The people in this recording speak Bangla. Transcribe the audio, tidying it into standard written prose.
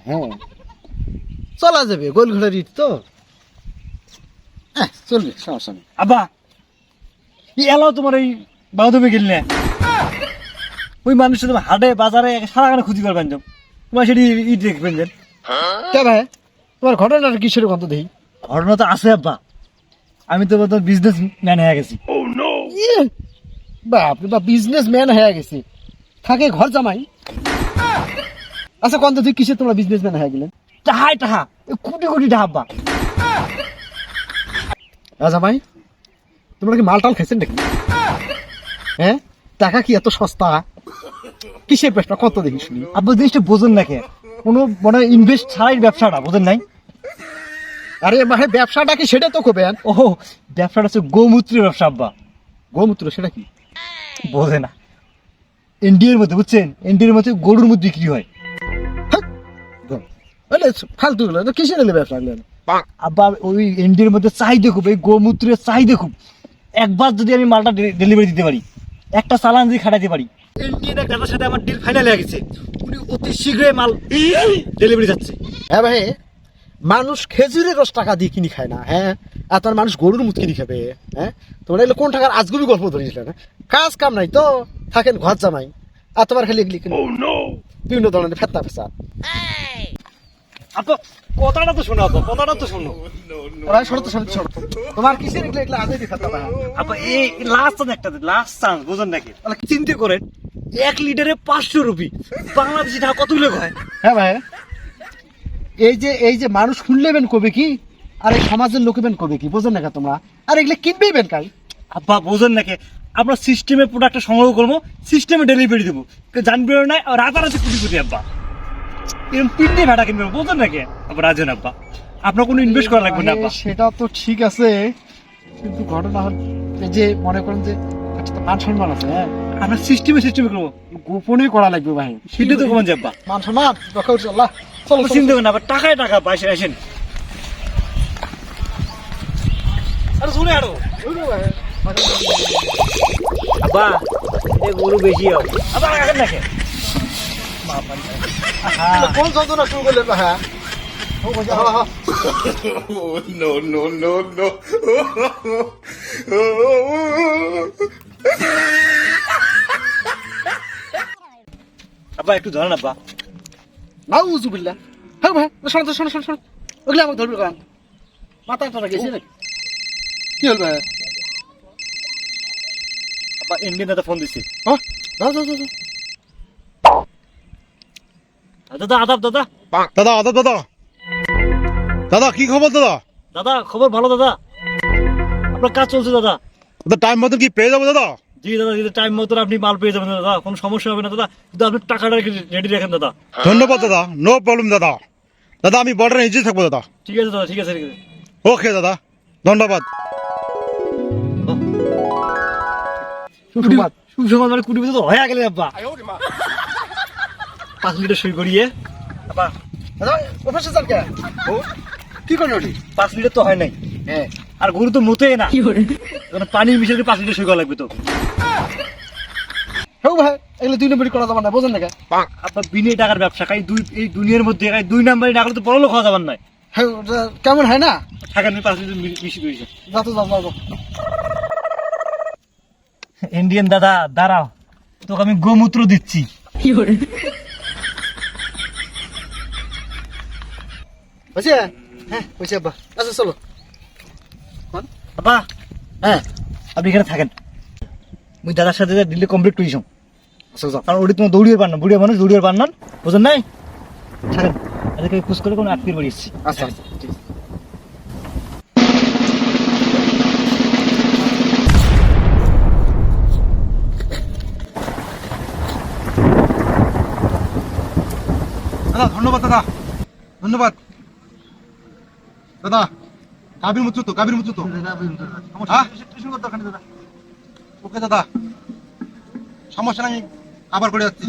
হ্যাঁ চলা যাবে, গোলঘোড়ার ইট তো চলবে, সমস্যা নেই। আব্বা এলাও তোমার এই বাউদমে গেলে ওই মানুষের তোমার হাটে বাজারে সারাখানে খুঁজি করবেন তোমার সেটি ইট দেখবেন যে কে ভাই তোমার ঘটনাটা কিসের গন্ধ দেখি? ঘটনা তো আছে আব্বা, আমি তো বিজনেস ম্যান হয়ে গেছি। বাপরে বাপ, বিজনেস ম্যান হয়ে গেছে, থাকে ঘর জামাই। আচ্ছা কন্ত তুই কিসে তোমরা বিজনেস ম্যান হয়ে গেলেন? টাহাই টাহা কোটি কোটি টাহা আব্বা। জামাই তোমরা কি মালটাল খাইছেন নাকি? হ্যাঁ টাকা কি এত সস্তা? কিসের ব্যবসা কত দেখি শুনি? আব্বা জিনিসটা বোঝেন না কে, কোনো মানে ইনভেস্ট ছাড়াই ব্যবসাটা বোঝেন নাই? আরে মানে ব্যবসাটা কি সেটা তো কবেন? ও ব্যবসাটা হচ্ছে গোমূত্রের ব্যবসা আব্বা। গোমূত্র সেটা কি? বোঝে না। ইন্ডিয়ার মধ্যে বুঝছেন, ইন্ডিয়ার মধ্যে গরুর মধ্যে বিক্রি হয়। ফালতু কিসের এলে ব্যবসা গেলেন? আব্বা ওই ইন্ডিয়ার মধ্যে চাহিদা খুব, এই গোমূত্রের চাহিদা খুব। একবার যদি আমি মালটা ডেলিভারি দিতে পারি, একটা চালান যদি খাটাইতে পারি, ইন্ডিয়ান এক দাদার সাথে আমার ডিল ফাইনাল হয়ে গেছে, উনি অতি শীঘ্রই মাল ডেলিভারি যাচ্ছে। হ্যাঁ ভাই, মানুষ খেজুরের রস টাকা দিয়ে কিনি খায় না, হ্যাঁ আর তার মানুষ গরুর মুখ কিনি খাবে? হ্যাঁ তোমরা এগুলো কোন টাকার আজগুবি গল্প ধরেছিলেন? কাজ কাম নাই তো, থাকেন ঘর জামাই, আর তোমার খালি এগুলি বিভিন্ন ধরনের ফেত্তা ফেসা। আব্বা কথাটা তো শোনো, আব্বা কথাটা তো শোনো। তোমার কিসের এগুলো এগুলো আজই ফেত্তা ভাই? আব্বা এই লাস্ট চান্স বুঝুন নাকি? চিন্তা করেন 1 লিটারে 500 রুপি, বাংলাদেশি টাকা কতগুলো হয়? হ্যাঁ ভাই, এই যে মানুষ শুনলেবেন কবে কি, আর এই সমাজের লোকেবেন কবে কি, বোঝেন না তোমরা? আর এগুলো কিনবেই বেন কাই? আব্বা বোঝেন নাকি, আমরা সিস্টেমে প্রোডাক্টটা সংগ্রহ করবো, সিস্টেমে ডেলিভারি দেবো, জানবে না রাতারাতি কোটি কোটি আব্বা। এরকম 3টে ভাড়া কিনবে, বোঝেন নাকি? আব্বা রাজেন আব্বা, আপনার কোনো ইনভেস্ট করা লাগবে না আব্বা। সেটা তো ঠিক আছে, কিন্তু ঘটনা হল এই যে মনে করেন যে একটা মান সম্মান আছে, হ্যাঁ আমরা সিস্টেমে করবো, গোপনে করা লাগবে ভাই। সেটা তো কমান যাব্বা, মান সম্মান রক্ষা করছে আল্লাহ। চলো চিন্তা করেন আবার টাকায় টাকা পাইছে আসেন। আরে শুনে আরো আব্বা এ গরু বেশি হবে আবার আসেন নাকি? কোন যন্ত্রণা শুরু করলেন ভাই? No, no, no, no. আব্বা একটু ধরেন আব্বা। নাউজুবিল্লাহ। হ্যাঁ ভাই শোনো ওগুলো আমাকে ধরবে কারণ মাথাটা গেছে নাকি? কি হল ভাই? আব্বা ইন্ডিয়ান দাদা ফোন দিছি। হ্যাঁ যাও দাদা আদাব দাদা। দাদা আদাব দাদা। দাদা কি খবর দাদা? দাদা খবর ভালো দাদা, আপনার কাজ চলছে দাদা। দাদা টাইম মতন কি পেয়ে যাবো দাদা? জি দাদা, যদি টাইম মতো আপনি মাল পেয়ে যাবেন দাদা, কোনো সমস্যা হবে না দাদা, কিন্তু আপনি টাকাটা রেডি রাখেন দাদা। ধন্যবাদ দাদা, নো প্রবলেম দাদা। দাদা আমি বর্ডারে নিজেই থাকবো দাদা। ঠিক আছে দাদা, ঠিক আছে। ওকে দাদা, ধন্যবাদ। শুভ সমাজ মানে কুটি বছর তো হয়ে গেলে আব্বা। 5 লিটার সই করিয়ে আব্বা। দাদা প্রফেসর স্যার কে কি করলো? 5 লিটার তো হয় নাই, হ্যাঁ আর গরু তো মতেই না, পানি মিশিয়ে 5 লিটার সই করা লাগবে তো। হ্যাঁ ভাই এগুলো 2 নম্বরই করা যাবে না, বোঝেন না? আপনার বিনে টাকার ব্যবসা, এই দুনিয়ার মধ্যে 2 নাম্বারই না করলে তো বড় লোক হওয়া যাবার নাই। হ্যাঁ কেমন হয় না? থাকেন 5 লিটার মিশি দিয়েছে। যাও ইন্ডিয়ান দাদা দাঁড়াও, তোকে আমি গোমূত্র দিচ্ছি। বুঝছে? হ্যাঁ বুঝছে আব্বা। আচ্ছা চলো আব্বা। হ্যাঁ আপনি এখানে থাকেন, মুই দাদার সাথে ডিলে কমপ্লিট করেছি। আচ্ছা যাও। কারণ ওটি তোমার দৌড়িয়ে পান না, বুড়িয়া মানুষ দৌড়িয়ে পান না, বুঝলেন নাই? থাকেন, এদেরকে পুশ করে কোনো আত্মীয় বাড়ি এসেছি। আচ্ছা দাদা ধন্যবাদ দাদা, ধন্যবাদ দাদা। কাবির মুচু তো হ্যাঁ? ওকে দাদা, সমস্যা নাই, আবার করে যাচ্ছি।